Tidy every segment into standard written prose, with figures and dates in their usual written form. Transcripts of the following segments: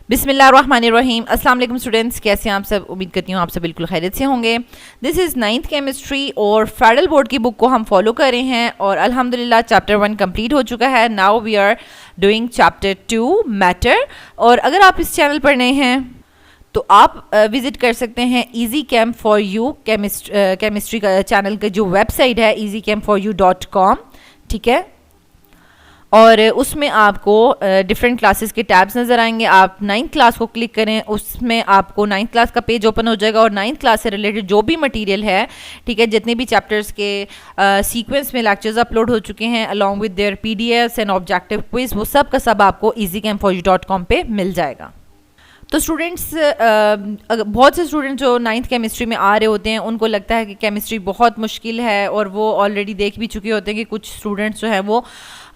बिस्मिल्लाहिर्रहमानिर्रहीम। अस्सलाम वालेकुम स्टूडेंट्स, कैसे हैं आप सब? उम्मीद करती हूँ आप सब बिल्कुल खैरियत से होंगे। दिस इज़ 9th केमिस्ट्री और फेडरल बोर्ड की बुक को हम फॉलो कर रहे हैं और अल्हम्दुलिल्लाह चैप्टर 1 कंप्लीट हो चुका है। Now we are doing chapter 2 matter. और अगर आप इस चैनल पर नए हैं तो आप विज़िट कर सकते हैं easy camp for you chemistry का चैनल का जो वेबसाइट है easycampforyou.com, ठीक है। और उसमें आपको डिफरेंट क्लासेस के टैब्स नज़र आएंगे। आप 9th क्लास को क्लिक करें, उसमें आपको 9th क्लास का पेज ओपन हो जाएगा और 9th क्लास से रिलेटेड जो भी मटेरियल है, ठीक है, जितने भी चैप्टर्स के सीक्वेंस में लेक्चर्स अपलोड हो चुके हैं along with their PDFs and objective quiz, वो सब का सब आपको easycampforyou.com पे मिल जाएगा। तो स्टूडेंट्स, बहुत से स्टूडेंट जो 9th केमिस्ट्री में आ रहे होते हैं उनको लगता है कि केमिस्ट्री बहुत मुश्किल है और वो ऑलरेडी देख भी चुके होते हैं कि कुछ स्टूडेंट्स जो हैं वो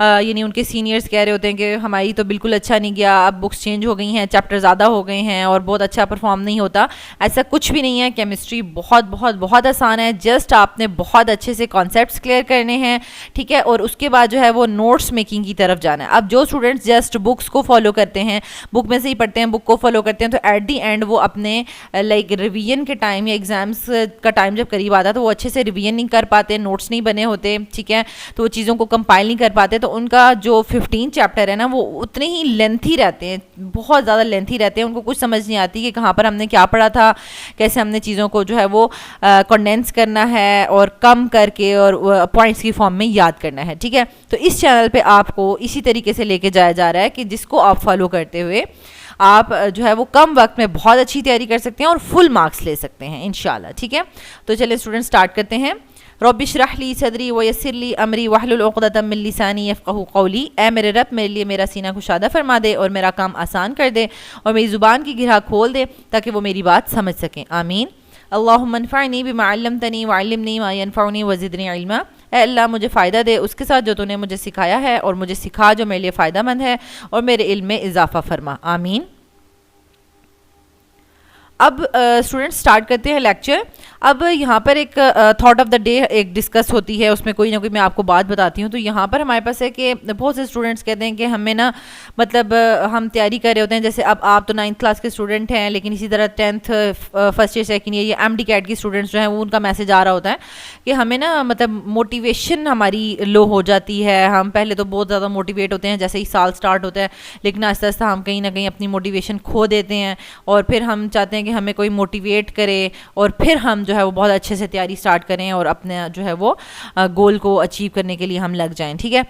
यानी उनके सीनियर्स कह रहे होते हैं कि हमारी तो बिल्कुल अच्छा नहीं गया, अब बुक्स चेंज हो गई हैं, चैप्टर ज़्यादा हो गए हैं और बहुत अच्छा परफॉर्म नहीं होता। ऐसा कुछ भी नहीं है, केमिस्ट्री बहुत बहुत बहुत आसान है। जस्ट आपने बहुत अच्छे से कॉन्सेप्ट्स क्लियर करने हैं, ठीक है, और उसके बाद जो है वो नोट्स मेकिंग की तरफ जाना है। अब जो स्टूडेंट्स जस्ट बुक्स को फॉलो करते हैं, बुक में से ही पढ़ते हैं, बुक को फॉलो करते हैं, तो एट दी एंड वो अपने लाइक रिवीजन के टाइम या एग्जाम्स का टाइम जब करीब आता है तो वो अच्छे से रिवीजन नहीं कर पाते, नोट्स नहीं बने होते, ठीक है, तो वो चीज़ों को कंपाइल नहीं कर पाते। तो उनका जो 15 चैप्टर है ना वो उतने ही लेंथी रहते हैं, बहुत ज़्यादा लेंथी रहते हैं। उनको कुछ समझ नहीं आती कि कहाँ पर हमने क्या पढ़ा था, कैसे हमने चीज़ों को जो है वो कंडेंस करना है और कम करके और पॉइंट्स की फॉर्म में याद करना है, ठीक है। तो इस चैनल पे आपको इसी तरीके से लेके जाया जा रहा है कि जिसको आप फॉलो करते हुए आप जो है वो कम वक्त में बहुत अच्छी तैयारी कर सकते हैं और फुल मार्क्स ले सकते हैं इंशाल्लाह, ठीक है। तो चलिए स्टूडेंट स्टार्ट करते हैं। रब्बि इश्रह ली सदरी व यस्सिर ली अमरी वहलुल उक़दतम मिन लिसानी यफ़क़हू क़ौली। ए मेरे रब, मेरे लिए मेरा सीना कुशादा फरमा दे और मेरा काम आसान कर दे और मेरी ज़ुबान की गिरह खोल दे ताकि वो मेरी बात समझ सकें। आमीन। अल्लाहुम्मा अन्फ़अनी बिमा अल्लमतनी व अल्लिमनी मा यनफ़अनी व ज़िदनी इल्मा। ए अल्लाह, मुझे फ़ायदा दे उसके साथ जो तूने मुझे सिखाया है और मुझे सिखा जो मेरे लिए फ़ायदा मंद है और मेरे इल्म में इजाफ़ा फरमा। आमीन। अब स्टूडेंट्स स्टार्ट करते हैं लेक्चर। अब यहाँ पर एक थॉट ऑफ द डे एक डिस्कस होती है, उसमें कोई ना कोई मैं आपको बात बताती हूँ। तो यहाँ पर हमारे पास है कि बहुत से स्टूडेंट्स कहते हैं कि हमें ना मतलब हम तैयारी कर रहे होते हैं, जैसे अब आप तो 9th क्लास के स्टूडेंट हैं, लेकिन इसी तरह 10th first year second year या MD कैट की स्टूडेंट्स जो हैं वो उनका मैसेज आ रहा होता है कि हमें ना मतलब मोटिवेशन हमारी लो हो जाती है। हम पहले तो बहुत ज़्यादा मोटिवेट होते हैं जैसे ही साल स्टार्ट होता है, लेकिन आहिस्ता आहिस्ता हम कहीं ना कहीं अपनी मोटिवेशन खो देते हैं और फिर हम चाहते हैं कि हमें कोई मोटिवेट करे और फिर हम जो है वो बहुत अच्छे से तैयारी स्टार्ट करें और अपने जो है वो गोल को अचीव करने के लिए हम लग जाएं, ठीक है।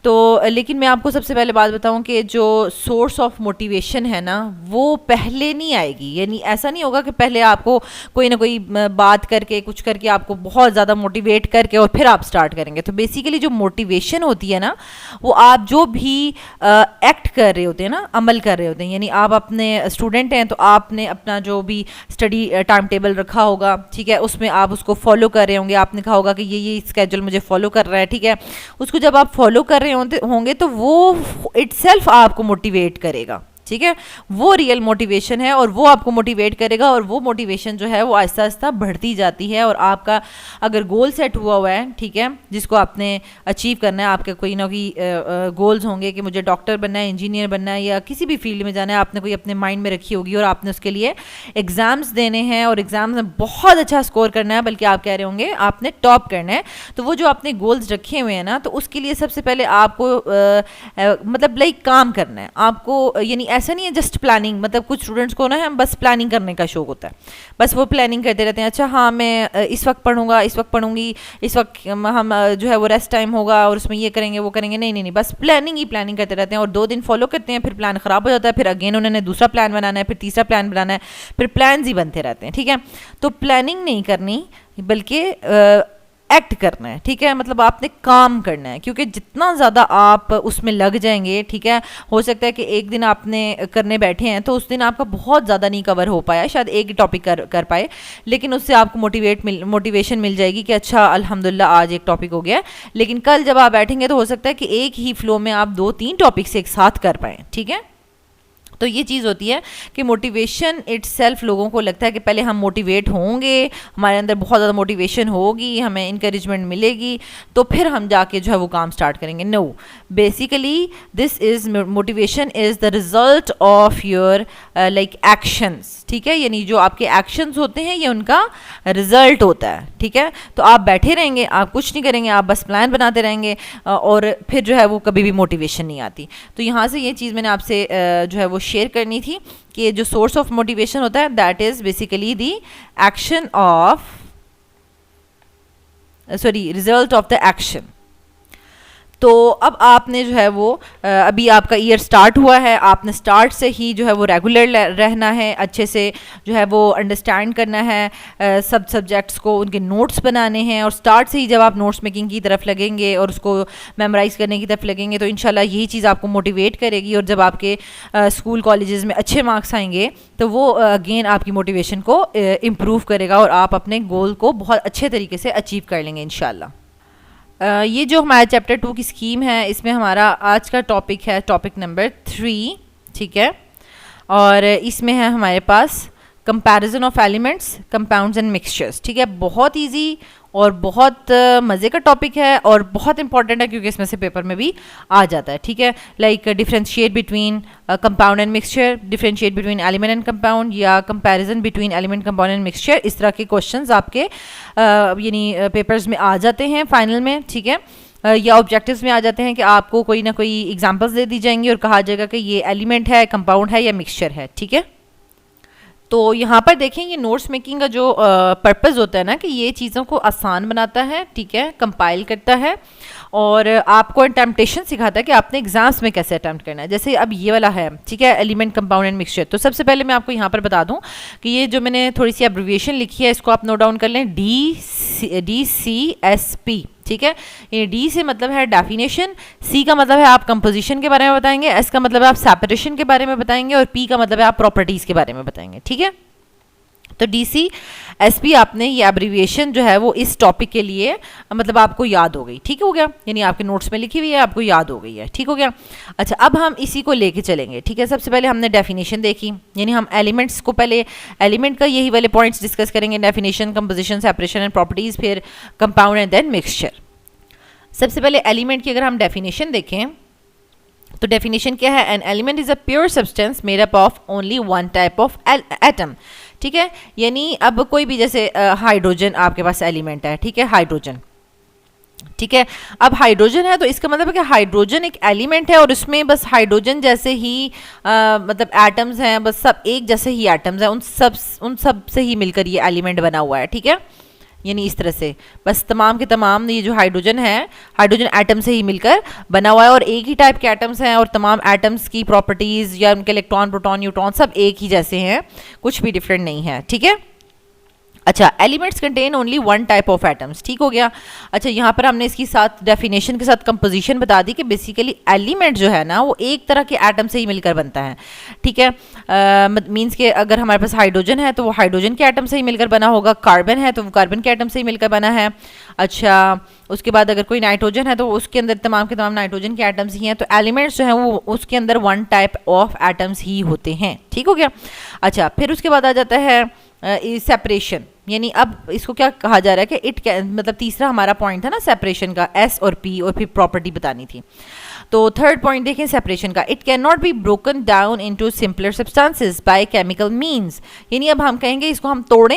तो लेकिन मैं आपको सबसे पहले बात बताऊं कि जो सोर्स ऑफ मोटिवेशन है ना वो पहले नहीं आएगी। यानी ऐसा नहीं होगा कि पहले आपको कोई ना कोई बात करके कुछ करके आपको बहुत ज़्यादा मोटिवेट करके और फिर आप स्टार्ट करेंगे। तो बेसिकली जो मोटिवेशन होती है ना वो आप जो भी एक्ट कर रहे होते हैं ना, अमल कर रहे होते हैं, यानी आप अपने स्टूडेंट हैं तो आपने अपना जो भी स्टडी टाइम टेबल रखा होगा, ठीक है, उसमें आप उसको फॉलो कर रहे होंगे। आपने कहा होगा कि ये स्केड्यूल मुझे फॉलो कर रहा है, ठीक है। उसको जब आप फॉलो कर रहे होंगे तो वो इटसेल्फ आपको मोटिवेट करेगा, ठीक है। वो रियल मोटिवेशन है और वो आपको मोटिवेट करेगा और वो मोटिवेशन जो है वो आहिस्ता आहिस्ता बढ़ती जाती है। और आपका अगर गोल सेट हुआ हुआ है, ठीक है, जिसको आपने अचीव करना है, आपके कोई ना कोई गोल्स होंगे कि मुझे डॉक्टर बनना है, इंजीनियर बनना है या किसी भी फील्ड में जाना है, आपने कोई अपने माइंड में रखी होगी और आपने उसके लिए एग्ज़ाम्स देने हैं और एग्ज़ाम्स में बहुत अच्छा स्कोर करना है, बल्कि आप कह रहे होंगे आपने टॉप करना है। तो वो जो आपने गोल्स रखे हुए हैं ना, तो उसके लिए सबसे पहले आपको मतलब लाइक काम करना है आपको। यानी ऐसा नहीं है जस्ट प्लानिंग, मतलब कुछ स्टूडेंट्स को ना हम बस प्लानिंग करने का शौक होता है, बस वो प्लानिंग करते रहते हैं। अच्छा हाँ मैं इस वक्त पढ़ूंगा, इस वक्त पढ़ूंगी, इस वक्त हम जो है वो रेस्ट टाइम होगा और उसमें ये करेंगे वो करेंगे। नहीं नहीं नहीं, बस प्लानिंग ही प्लानिंग करते रहते हैं और 2 दिन फॉलो करते हैं, फिर प्लान ख़राब हो जाता है, फिर अगेन उन्होंने दूसरा प्लान बनाना है, फिर तीसरा प्लान बनाना है, फिर प्लान्स ही बनते रहते हैं, ठीक है। तो प्लानिंग नहीं करनी बल्कि एक्ट करना है, ठीक है, मतलब आपने काम करना है। क्योंकि जितना ज़्यादा आप उसमें लग जाएंगे, ठीक है, हो सकता है कि एक दिन आपने करने बैठे हैं तो उस दिन आपका बहुत ज़्यादा नहीं कवर हो पाया, शायद एक ही टॉपिक कर पाए, लेकिन उससे आपको मोटिवेशन मिल जाएगी कि अच्छा अल्हम्दुलिल्लाह आज एक टॉपिक हो गया। लेकिन कल जब आप बैठेंगे तो हो सकता है कि एक ही फ्लो में आप 2-3 टॉपिक्स एक साथ कर पाएँ, ठीक है। तो ये चीज़ होती है कि मोटिवेशन इटसेल्फ, लोगों को लगता है कि पहले हम मोटिवेट होंगे, हमारे अंदर बहुत ज़्यादा मोटिवेशन होगी, हमें इंकरेजमेंट मिलेगी, तो फिर हम जाके जो है वो काम स्टार्ट करेंगे। No, basically this is motivation is the result of your like actions, ठीक है, यानी जो आपके एक्शंस होते हैं ये उनका रिजल्ट होता है, ठीक है। तो आप बैठे रहेंगे, आप कुछ नहीं करेंगे, आप बस प्लान बनाते रहेंगे और फिर जो है वो कभी भी मोटिवेशन नहीं आती। तो यहाँ से ये चीज़ मैंने आपसे जो है वो शेयर करनी थी कि जो सोर्स ऑफ मोटिवेशन होता है that is basically the action of result of the action. तो अब आपने जो है वो अभी आपका ईयर स्टार्ट हुआ है, आपने स्टार्ट से ही जो है वो रेगुलर रहना है, अच्छे से जो है वो अंडरस्टैंड करना है सब सब्जेक्ट्स को, उनके नोट्स बनाने हैं, और स्टार्ट से ही जब आप नोट्स मेकिंग की तरफ लगेंगे और उसको मेमोराइज़ करने की तरफ लगेंगे तो इंशाल्लाह यही चीज़ आपको मोटिवेट करेगी, और जब आपके स्कूल कॉलेजेस में अच्छे मार्क्स आएंगे तो वो अगेन आपकी मोटिवेशन को इम्प्रूव करेगा और आप अपने गोल को बहुत अच्छे तरीके से अचीव कर लेंगे इंशाल्लाह। ये जो हमारा चैप्टर 2 की स्कीम है, इसमें हमारा आज का टॉपिक है टॉपिक नंबर 3, ठीक है, और इसमें है हमारे पास comparison of elements, compounds and mixtures, ठीक है। बहुत इजी और बहुत मज़े का टॉपिक है और बहुत इंपॉर्टेंट है क्योंकि इसमें से पेपर में भी आ जाता है, ठीक है। Like differentiate between compound and mixture, differentiate between element and compound, या comparison between element, compound and mixture, इस तरह के क्वेश्चंस आपके यानी पेपर्स में आ जाते हैं फाइनल में, ठीक है, या ऑब्जेक्टिव्स में आ जाते हैं कि आपको कोई ना कोई एग्जांपल्स दे दी जाएंगी और कहा जाएगा कि ये एलिमेंट है, कंपाउंड है या मिक्सचर है, ठीक है। तो यहाँ पर देखें, ये नोट्स मेकिंग का जो पर्पस होता है ना कि ये चीज़ों को आसान बनाता है, ठीक है, कंपाइल करता है और आपको अटेम्प्टेशन सिखाता है कि आपने एग्जाम्स में कैसे अटैम्प्ट करना है। जैसे अब ये वाला है, ठीक है, एलिमेंट, कंपाउंड एंड मिक्सचर। तो सबसे पहले मैं आपको यहाँ पर बता दूँ कि ये जो मैंने थोड़ी सी एब्रिविएशन लिखी है इसको आप नोट डाउन कर लें, DCSP, ठीक है। ये डी से मतलब है डेफिनेशन, सी का मतलब है आप कंपोजिशन के बारे में बताएंगे, एस का मतलब है आप सेपरेशन के बारे में बताएंगे और पी का मतलब है आप प्रॉपर्टीज के बारे में बताएंगे, ठीक है। तो DCSP आपने ये एब्रिविएशन जो है वो इस टॉपिक के लिए मतलब आपको याद हो गई, ठीक हो गया, यानी आपके नोट्स में लिखी हुई है, आपको याद हो गई है, ठीक हो गया। अच्छा, अब हम इसी को लेके चलेंगे, ठीक है। सबसे पहले हमने डेफिनेशन देखी, यानी हम एलिमेंट्स को पहले एलिमेंट का यही वाले पॉइंट्स डिस्कस करेंगे, definition, composition, separation and properties, फिर कंपाउंड एंड देन मिक्सचर। सबसे पहले एलिमेंट की अगर हम डेफिनेशन देखें तो डेफिनेशन क्या है, an element is a pure substance made up of only one type of atom, ठीक है। यानी अब कोई भी जैसे हाइड्रोजन आपके पास एलिमेंट है, ठीक है, हाइड्रोजन, ठीक है। अब हाइड्रोजन है तो इसका मतलब है कि हाइड्रोजन एक एलिमेंट है और उसमें बस हाइड्रोजन जैसे ही मतलब एटम्स हैं, बस सब एक जैसे ही एटम्स हैं, उन सब से ही मिलकर ये एलिमेंट बना हुआ है, ठीक है। यानी इस तरह से बस तमाम के तमाम ये जो हाइड्रोजन है, हाइड्रोजन एटम से ही मिलकर बना हुआ है और एक ही टाइप के एटम्स हैं और तमाम एटम्स की प्रॉपर्टीज़ या उनके इलेक्ट्रॉन, प्रोटॉन, न्यूट्रॉन सब एक ही जैसे हैं, कुछ भी डिफरेंट नहीं है, ठीक है। अच्छा, elements contain only one type of atoms, ठीक हो गया। अच्छा, यहाँ पर हमने इसकी साथ डेफिनेशन के साथ कंपोजिशन बता दी कि बेसिकली एलिमेंट जो है ना वो एक तरह के एटम से ही मिलकर बनता है, ठीक है। मीन्स के अगर हमारे पास हाइड्रोजन है तो वो हाइड्रोजन के एटम से ही मिलकर बना होगा, कार्बन है तो वो कार्बन के एटम से ही मिलकर बना है। अच्छा, उसके बाद अगर कोई नाइट्रोजन है तो उसके अंदर तमाम के तमाम नाइट्रोजन के एटम्स ही हैं। तो एलिमेंट्स जो हैं वो उसके अंदर वन टाइप ऑफ एटम्स ही होते हैं, ठीक हो गया। अच्छा, फिर उसके बाद आ जाता है सेपरेशन, यानी अब इसको क्या कहा जा रहा है कि इट कैन, मतलब तीसरा हमारा पॉइंट था ना सेपरेशन का, एस और पी, और फिर प्रॉपर्टी बतानी थी। तो थर्ड पॉइंट देखें सेपरेशन का, it can not be broken down into simpler substances by chemical means, यानी अब हम कहेंगे इसको हम तोड़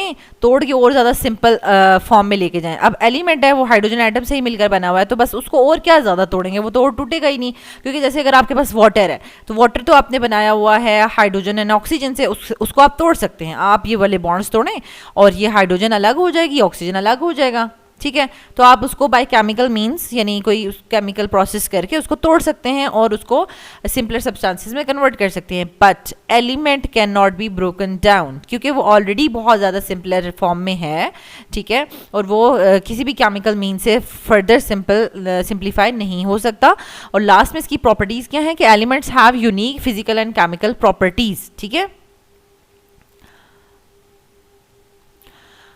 के और ज़्यादा सिंपल फॉर्म में लेके जाएं। अब एलिमेंट है वो हाइड्रोजन एटम से ही मिलकर बना हुआ है तो बस उसको और क्या ज़्यादा तोड़ेंगे, वो तो और टूटेगा ही नहीं। क्योंकि जैसे अगर आपके पास वाटर है तो वाटर तो आपने बनाया हुआ है हाइड्रोजन एंड ऑक्सीजन से, उसको आप तोड़ सकते हैं, आप ये वाले बॉन्ड्स तोड़ें और ये हाइड्रोजन अलग हो जाएगी, ऑक्सीजन अलग हो जाएगा, ठीक है। तो आप उसको बाय केमिकल मींस यानी कोई केमिकल प्रोसेस करके उसको तोड़ सकते हैं और उसको सिंपलर सब्सटेंसेस में कन्वर्ट कर सकते हैं। But element can not be broken down, क्योंकि वो ऑलरेडी बहुत ज़्यादा सिंपलर फॉर्म में है, ठीक है, और वो किसी भी केमिकल मीन से फर्दर सिंप्लीफाई नहीं हो सकता। और लास्ट में इसकी प्रॉपर्टीज़ क्या है कि elements have unique physical and chemical properties, ठीक है।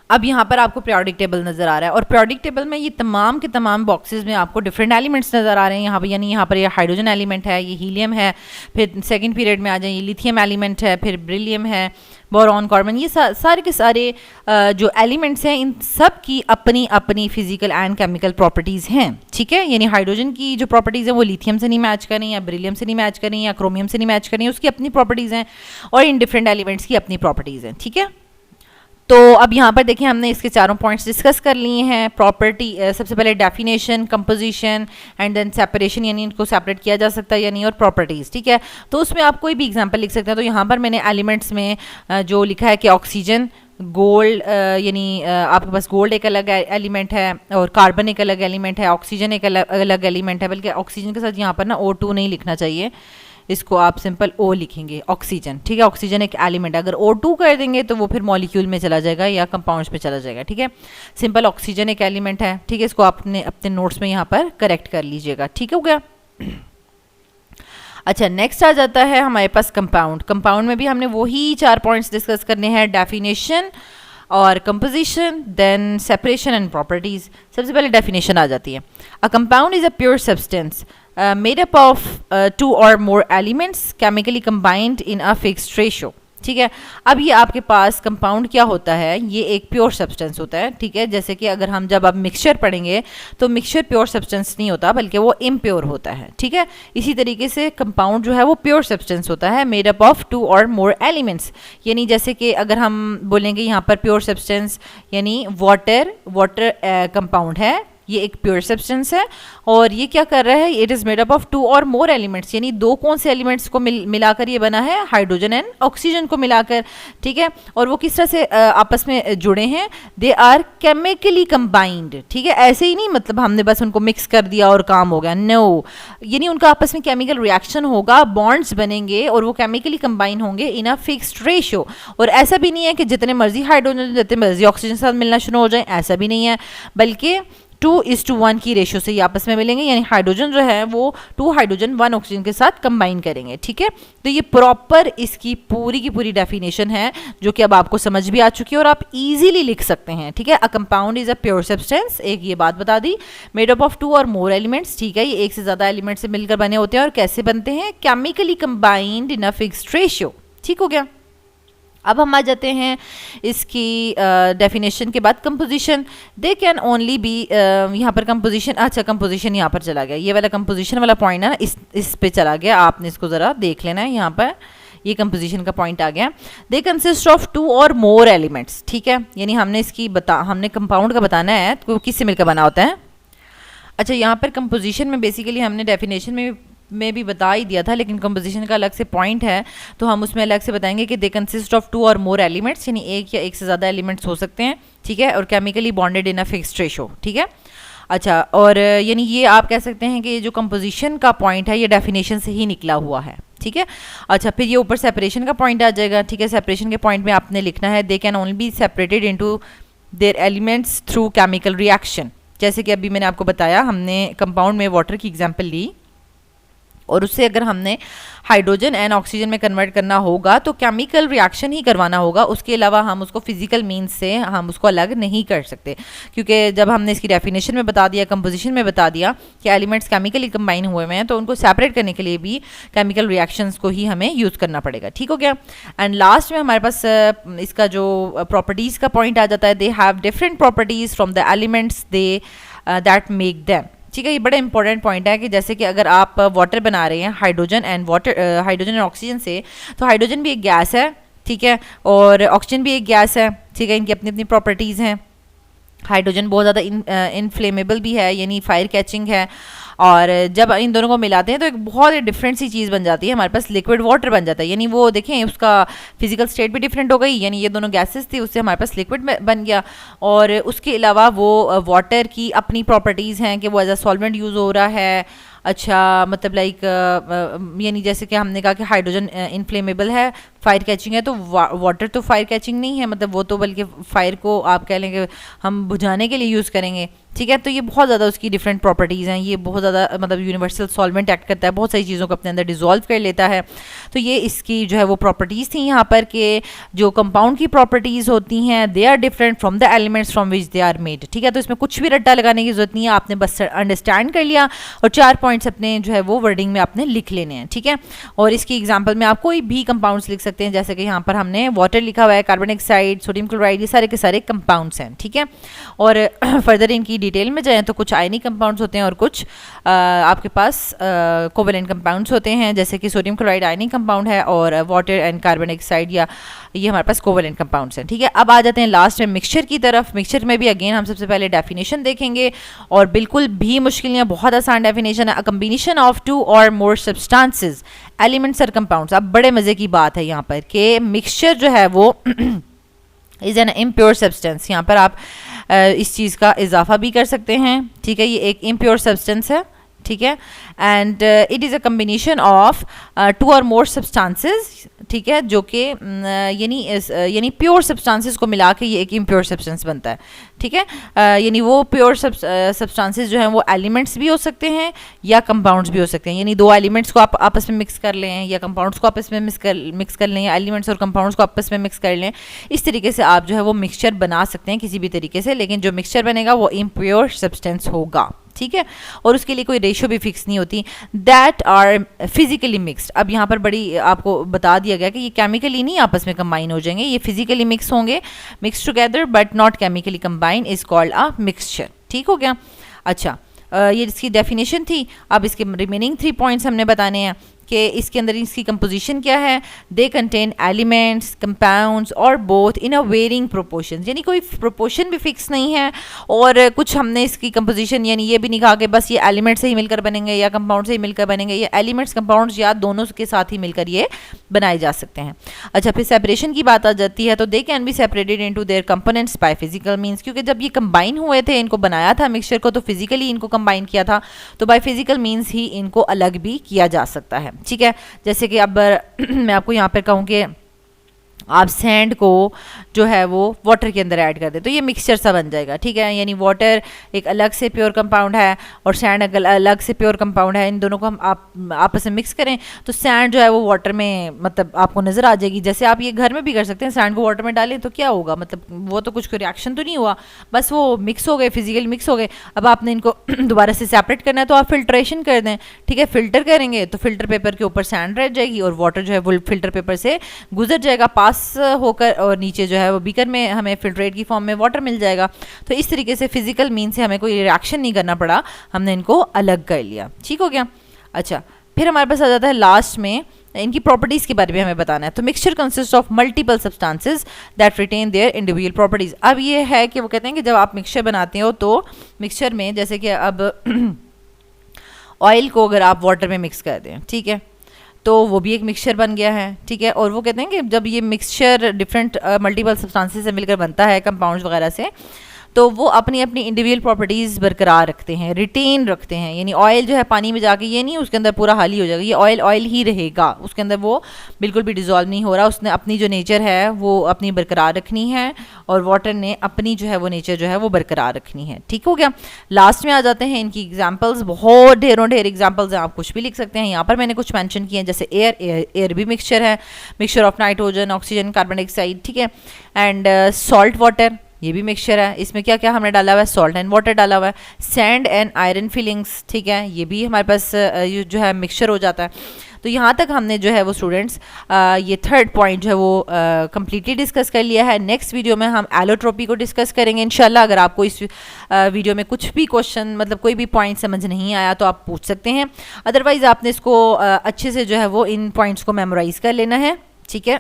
अब यहाँ पर आपको पीरियोडिक टेबल नज़र आ रहा है और पीरियोडिक टेबल में ये तमाम के तमाम बॉक्सेस में आपको डिफरेंट एलिमेंट्स नज़र आ रहे हैं यहाँ पर, यानी यहाँ पर ये हाइड्रोजन एलिमेंट है, ये हीलियम है, फिर सेकंड पीरियड में आ जाए ये लिथियम एलिमेंट है, फिर ब्रिलियम है, बोरॉन, कार्बन, ये सारे के सारे जो एलिमेंट्स हैं इन सब की अपनी अपनी फिजिकल एंड केमिकल प्रॉपर्टीज़ हैं, ठीक है। यानी हाइड्रोजन की जो प्रॉपर्टीज़ हैं वो लिथियम से नहीं मैच कर रही, या ब्रिलियम से नहीं मैच कर रही, या क्रोमियम से नहीं मैच कर रही, उसकी अपनी प्रॉपर्टीज़ हैं, और इन डिफरेंट एलिमेंट्स की अपनी प्रॉपर्टीज़ हैं, ठीक है। तो अब यहाँ पर देखिए हमने इसके चारों पॉइंट्स डिस्कस कर लिए हैं। प्रॉपर्टी, सबसे पहले definition, composition and then separation, यानी इनको सेपरेट किया जा सकता है यानी, और प्रॉपर्टीज़, ठीक है। तो उसमें आप कोई भी एग्जांपल लिख सकते हैं। तो यहाँ पर मैंने एलिमेंट्स में जो लिखा है कि ऑक्सीजन, गोल्ड, यानी आपके पास गोल्ड एक अलग एलिमेंट है और कार्बन एक अलग एलिमेंट है, ऑक्सीजन एक अलग एलिमेंट है, बल्कि ऑक्सीजन के साथ यहाँ पर ना O2 नहीं लिखना चाहिए, इसको आप सिंपल O लिखेंगे, ऑक्सीजन, ठीक है। ऑक्सीजन एक एलिमेंट, अगर O2 कर देंगे तो वो फिर मॉलिक्यूल में चला जाएगा या कंपाउंड्स में चला जाएगा, ठीक है। सिंपल ऑक्सीजन एक एलिमेंट है, ठीक है। इसको आपने अपने नोट्स में यहाँ पर करेक्ट कर लीजिएगा, ठीक हो गया। अच्छा, नेक्स्ट आ जाता है हमारे पास कंपाउंड। कंपाउंड में भी हमने वही 4 पॉइंट्स डिस्कस करने हैं, डेफिनेशन और composition, then separation and properties. सबसे पहले डेफिनेशन आ जाती है। A compound is a pure substance made up of 2 or more elements chemically combined in a fixed ratio, ठीक है। अब ये आपके पास कंपाउंड क्या होता है, ये एक प्योर सब्सटेंस होता है, ठीक है। जैसे कि अगर हम जब अब मिक्सचर पढ़ेंगे तो मिक्सचर प्योर सब्सटेंस नहीं होता बल्कि वो इम्प्योर होता है, ठीक है। इसी तरीके से कंपाउंड जो है वो प्योर सब्सटेंस होता है, मेड अप ऑफ 2 और मोर एलिमेंट्स। यानी जैसे कि अगर हम बोलेंगे यहाँ पर प्योर सब्सटेंस यानी वाटर कंपाउंड है, ये एक प्योर सब्सटेंस है और ये क्या कर रहा है, it is made up of 2 और मोर एलिमेंट्स, यानी 2 कौन से एलिमेंट्स को मिलाकर ये बना है, हाइड्रोजन एंड ऑक्सीजन को मिलाकर, ठीक है। और वो किस तरह से आपस में जुड़े हैं, दे आर केमिकली कंबाइंड, ठीक है। ऐसे ही नहीं मतलब हमने बस उनको मिक्स कर दिया और काम हो गया, नो, यानी उनका आपस में केमिकल रिएक्शन होगा, बॉन्ड्स बनेंगे और वो केमिकली कंबाइन होंगे इन अ फिक्स्ड रेशियो। और ऐसा भी नहीं है कि जितने मर्जी हाइड्रोजन जितने मर्जी ऑक्सीजन के साथ मिलना शुरू हो जाए, ऐसा भी नहीं है, बल्कि 2:1 की रेशियो से ये आपस में मिलेंगे, यानी हाइड्रोजन जो है वो 2 हाइड्रोजन 1 ऑक्सीजन के साथ कंबाइन करेंगे, ठीक है। तो ये प्रॉपर इसकी पूरी की पूरी डेफिनेशन है जो कि अब आपको समझ भी आ चुकी है और आप इजीली लिख सकते हैं, ठीक है। A compound is a pure substance, एक ये बात बता दी, मेड अप ऑफ 2 और मोर एलिमेंट्स, ठीक है। ये एक से ज़्यादा एलिमेंट से मिलकर बने होते हैं और कैसे बनते हैं, chemically combined in a fixed ratio, ठीक हो गया। अब हम आ जाते हैं इसकी डेफिनेशन के बाद composition. They can only be, यहाँ पर कंपोजिशन, अच्छा कंपोजिशन यहाँ पर चला गया, ये वाला कंपोजिशन वाला पॉइंट है ना, इस पे चला गया, आपने इसको ज़रा देख लेना है, यहाँ पर ये कंपोजिशन का पॉइंट आ गया। दे कंसिस्ट ऑफ 2 और मोर एलिमेंट्स, ठीक है। यानी हमने कंपाउंड का बताना है तो किससे मिलकर बना होता है। अच्छा, यहाँ पर कंपोजिशन में बेसिकली हमने डेफिनेशन में भी बता ही दिया था, लेकिन कंपोजिशन का अलग से पॉइंट है तो हम उसमें अलग से बताएंगे कि दे कंसिस्ट ऑफ 2 और मोर एलिमेंट्स, यानी एक या एक से ज़्यादा एलिमेंट्स हो सकते हैं, ठीक है, और chemically bonded in a fixed ratio, ठीक है। अच्छा, और यानी ये आप कह सकते हैं कि ये जो कंपोजिशन का पॉइंट है ये डेफिनेशन से ही निकला हुआ है, ठीक है। अच्छा, फिर ये ऊपर सेपरेशन का पॉइंट आ जाएगा, ठीक है। सेपरेशन के पॉइंट में आपने लिखना है दे can only be separated into their elements through chemical reaction. जैसे कि अभी मैंने आपको बताया, हमने कंपाउंड में वाटर की एग्जांपल ली और उससे अगर हमने हाइड्रोजन एंड ऑक्सीजन में कन्वर्ट करना होगा तो केमिकल रिएक्शन ही करवाना होगा, उसके अलावा हम उसको फिजिकल मीन्स से हम उसको अलग नहीं कर सकते, क्योंकि जब हमने इसकी डेफिनेशन में बता दिया, कंपोजिशन में बता दिया कि एलिमेंट्स केमिकली कंबाइन हुए हुए हैं, तो उनको सेपरेट करने के लिए भी केमिकल रिएक्शंस को ही हमें यूज़ करना पड़ेगा, ठीक हो गया। एंड लास्ट में हमारे पास इसका जो प्रॉपर्टीज़ का पॉइंट आ जाता है, they have different properties from the elements they that make them, ठीक है। ये बड़ा इंपॉर्टेंट पॉइंट है कि जैसे कि अगर आप वाटर बना रहे हैं हाइड्रोजन एंड ऑक्सीजन से, तो हाइड्रोजन भी एक गैस है, ठीक है, और ऑक्सीजन भी एक गैस है, ठीक है। इनकी अपनी अपनी प्रॉपर्टीज़ हैं। हाइड्रोजन बहुत ज़्यादा इनफ्लेमेबल भी है, यानी फायर कैचिंग है, और जब इन दोनों को मिलाते हैं तो एक बहुत ही डिफरेंट सी चीज़ बन जाती है, हमारे पास लिक्विड वाटर बन जाता है। यानी वो देखें उसका फिजिकल स्टेट भी डिफरेंट हो गई, यानी ये दोनों गैसेस थी उससे हमारे पास लिक्विड बन गया। और उसके अलावा वो वाटर की अपनी प्रॉपर्टीज़ हैं कि वो एज अ सॉल्वेंट यूज़ हो रहा है। अच्छा, मतलब लाइक यानी जैसे कि हमने कहा कि हाइड्रोजन इनफ्लेमेबल है, फायर कैचिंग है, तो वाटर तो फायर कैचिंग नहीं है, मतलब वो तो बल्कि फायर को आप कह लेंगे हम बुझाने के लिए यूज़ करेंगे, ठीक है। तो ये बहुत ज़्यादा उसकी डिफरेंट प्रॉपर्टीज़ हैं, ये बहुत ज़्यादा मतलब यूनिवर्सल सॉल्वेंट एक्ट करता है, बहुत सारी चीज़ों को अपने अंदर डिजोल्व कर लेता है। तो ये इसकी जो है वो प्रॉपर्टीज़ थी यहाँ पर कि जो कंपाउंड की प्रॉपर्टीज़ होती हैं they are different from the elements from which they are made. ठीक है, तो इसमें कुछ भी रट्टा लगाने की जरूरत नहीं है, आपने बस अंडरस्टैंड कर लिया और 4 पॉइंट्स अपने जो है वो वर्डिंग में आपने लिख लेने हैं। ठीक है, और इसकी एग्जाम्पल में आप कोई भी कंपाउंड्स लिख सकते हैं, जैसे कि यहाँ पर हमने वाटर लिखा हुआ है, कार्बन डाइऑक्साइड, सोडियम क्लोराइड, ये सारे के सारे कंपाउंड्स हैं। ठीक है, और फर्दर इनकी डिटेल में जाएँ तो कुछ आयनिक कंपाउंड्स होते हैं और कुछ आपके पास कोवेलेंट कंपाउंड्स होते हैं, जैसे कि सोडियम क्लोराइड आयनिक कंपाउंड है और वाटर एंड कार्बन डाइऑक्साइड या ये हमारे पास कोवेलेंट कंपाउंड्स हैं। ठीक है, अब आ जाते हैं लास्ट में मिक्सचर की तरफ। मिक्सचर में भी अगेन हम सबसे पहले डेफिनेशन देखेंगे और बिल्कुल भी मुश्किल नहीं है, बहुत आसान डेफिनेशन है। अ कम्बिनेशन ऑफ 2 और मोर सब्सटेंसेस एलिमेंट्स और कंपाउंड्स। अब बड़े मजे की बात है यहाँ पर कि मिक्सचर जो है वो इज एन इम्प्योर सब्सटेंस। यहाँ पर आप इस चीज़ का इजाफा भी कर सकते हैं। ठीक है, ये एक इम्प्योर सब्सटेंस है। ठीक है, and it is a combination of 2 और मोर सब्सटेंसेस। ठीक है, जो कि यानी प्योर सब्सटेंसेस को मिला के ये एक इम्प्योर सब्सटेंस बनता है। ठीक है, यानी वो प्योर सब्सटेंसेस जो हैं वो एलिमेंट्स भी हो सकते हैं या कंपाउंड्स भी हो सकते हैं, यानी 2 एलिमेंट्स को आप आपस में मिक्स कर लें या कंपाउंड्स को आपस में मिक्स कर लें या एलिमेंट्स और कंपाउंड्स को आपस में मिक्स कर लें। इस तरीके से आप जो है वो मिक्सचर बना सकते हैं किसी भी तरीके से, लेकिन जो मिक्सचर बनेगा वो इम्प्योर सब्सटेंस होगा। ठीक है, और उसके लिए कोई रेशियो भी फिक्स नहीं होती। That are physically mixed. अब यहाँ पर बड़ी आपको बता दिया गया कि ये केमिकली नहीं आपस में कंबाइन हो जाएंगे, ये फिजिकली मिक्स होंगे, mix together but not chemically combine, is called a mixture. ठीक हो गया। अच्छा, ये इसकी डेफिनेशन थी। अब इसके रिमेनिंग 3 पॉइंट्स हमने बताने हैं कि इसके अंदर इसकी कंपोजिशन क्या है। दे कंटेन एलिमेंट्स, कंपाउंड्स और both in a varying proportion, यानी कोई प्रोपोर्शन भी फिक्स नहीं है और कुछ हमने इसकी कंपोजिशन यानी ये भी नहीं कहा कि बस ये एलिमेंट से ही मिलकर बनेंगे या कंपाउंड से ही मिलकर बनेंगे। ये एलिमेंट्स, कंपाउंड्स या दोनों के साथ ही मिलकर ये बनाए जा सकते हैं। अच्छा, फिर सेपरेशन की बात आ जाती है, तो they can be separated into their components by physical means, क्योंकि जब ये कंबाइन हुए थे, इनको बनाया था मिक्सचर को, तो फिजिकली इनको कंबाइन किया था, तो बाय फिजिकल मीन्स ही इनको अलग भी किया जा सकता है। ठीक है, जैसे कि अब मैं आपको यहाँ पर कहूँ कि आप सैंड को जो है वो वाटर के अंदर ऐड कर दें तो ये मिक्सचर सा बन जाएगा। ठीक है, यानी वाटर एक अलग से प्योर कंपाउंड है और सैंड अलग से प्योर कंपाउंड है, इन दोनों को हम आप आपस में मिक्स करें तो सैंड जो है वो वाटर में मतलब आपको नज़र आ जाएगी। जैसे आप ये घर में भी कर सकते हैं, सैंड को वाटर में डालें तो क्या होगा, मतलब वो तो कुछ रिएक्शन तो नहीं हुआ, बस वो मिक्स हो गए, फिजिकली मिक्स हो गए। अब आपने इनको दोबारा से सेपरेट करना है तो आप फिल्ट्रेशन कर दें। ठीक है, फिल्टर करेंगे तो फिल्टर पेपर के ऊपर सैंड रह जाएगी और वाटर जो है वो फिल्टर पेपर से गुजर जाएगा पास होकर और नीचे जो है वो बीकर में हमें फिल्ट्रेट की फॉर्म में वाटर मिल जाएगा। तो इस तरीके से फिजिकल मीन से हमें कोई रिएक्शन नहीं करना पड़ा, हमने इनको अलग कर लिया। ठीक हो गया। अच्छा, फिर हमारे पास आ जाता है लास्ट में इनकी प्रॉपर्टीज के बारे में हमें बताना है। तो mixture consist of multiple substances that retain their individual properties. अब ये है कि वो कहते हैं कि जब आप मिक्सचर बनाते हो तो मिक्सचर में जैसे कि अब ऑयल को अगर आप वाटर में मिक्स कर दें, ठीक है, तो वो भी एक मिक्सचर बन गया है। ठीक है, और वो कहते हैं कि जब ये मिक्सचर डिफरेंट मल्टीपल सब्सटेंसेस से मिलकर बनता है कंपाउंड्स वगैरह से, तो वो अपनी अपनी इंडिविजुअल प्रॉपर्टीज़ बरकरार रखते हैं, रिटेन रखते हैं। यानी ऑयल जो है पानी में जाके ये नहीं उसके अंदर पूरा हाली हो जाएगा, ये ऑयल ऑयल ही रहेगा, उसके अंदर वो बिल्कुल भी डिज़ोल्व नहीं हो रहा, उसने अपनी जो नेचर है वो अपनी बरकरार रखनी है और वाटर ने अपनी जो है वो नेचर जो है वो बरकरार रखनी है। ठीक हो गया। लास्ट में आ जाते हैं इनकी एग्जाम्पल्स, बहुत ढेरों ढेर एग्जाम्पल्स हैं, आप कुछ भी लिख सकते हैं। यहाँ पर मैंने कुछ मैंशन किए हैं, जैसे एयर भी मिक्सचर है, mixture of nitrogen, oxygen, carbon dioxide. ठीक है, एंड सॉल्ट वाटर ये भी मिक्सचर है, इसमें क्या क्या हमने डाला हुआ है, सॉल्ट एंड वाटर डाला हुआ है। सैंड एंड आयरन फिलिंग्स, ठीक है, ये भी हमारे पास जो है मिक्सचर हो जाता है। तो यहाँ तक हमने जो है वो स्टूडेंट्स ये थर्ड पॉइंट जो है वो कम्प्लीटली डिस्कस कर लिया है। नेक्स्ट वीडियो में हम एलोट्रोपी को डिस्कस करेंगे इंशाल्लाह। अगर आपको इस वीडियो में कुछ भी क्वेश्चन मतलब कोई भी पॉइंट समझ नहीं आया तो आप पूछ सकते हैं, अदरवाइज़ आपने इसको अच्छे से जो है वो इन पॉइंट्स को मेमोराइज़ कर लेना है। ठीक है,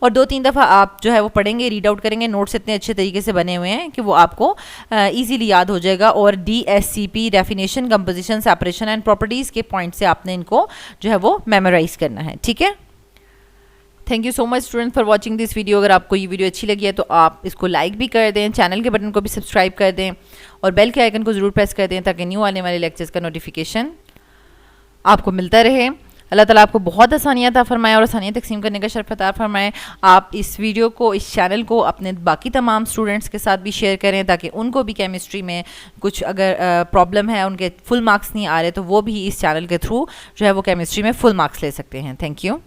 और 2-3 दफ़ा आप जो है वो पढ़ेंगे, रीड आउट करेंगे, नोट्स इतने अच्छे तरीके से बने हुए हैं कि वो आपको इजीली याद हो जाएगा। और DSCP definition, composition, separation and properties के पॉइंट से आपने इनको जो है वो मेमोराइज करना है। ठीक है, thank you so much student for watching this video. अगर आपको ये वीडियो अच्छी लगी है तो आप इसको लाइक भी कर दें, चैनल के बटन को भी सब्सक्राइब कर दें और बेल के आइकन को ज़रूर प्रेस कर दें ताकि न्यू आने वाले लेक्चर्स का नोटिफिकेशन आपको मिलता रहे। अल्लाह ताला आपको बहुत आसानियाँ अता फरमाए और आसानियाँ तकसीम करने का शर्फ अता फरमाए। आप इस वीडियो को, इस चैनल को अपने बाकी तमाम स्टूडेंट्स के साथ भी शेयर करें ताकि उनको भी केमिस्ट्री में कुछ अगर प्रॉब्लम है, उनके फुल मार्क्स नहीं आ रहे, तो वो भी इस चैनल के थ्रू जो है वो केमिस्ट्री में फुल मार्क्स ले सकते हैं। Thank you.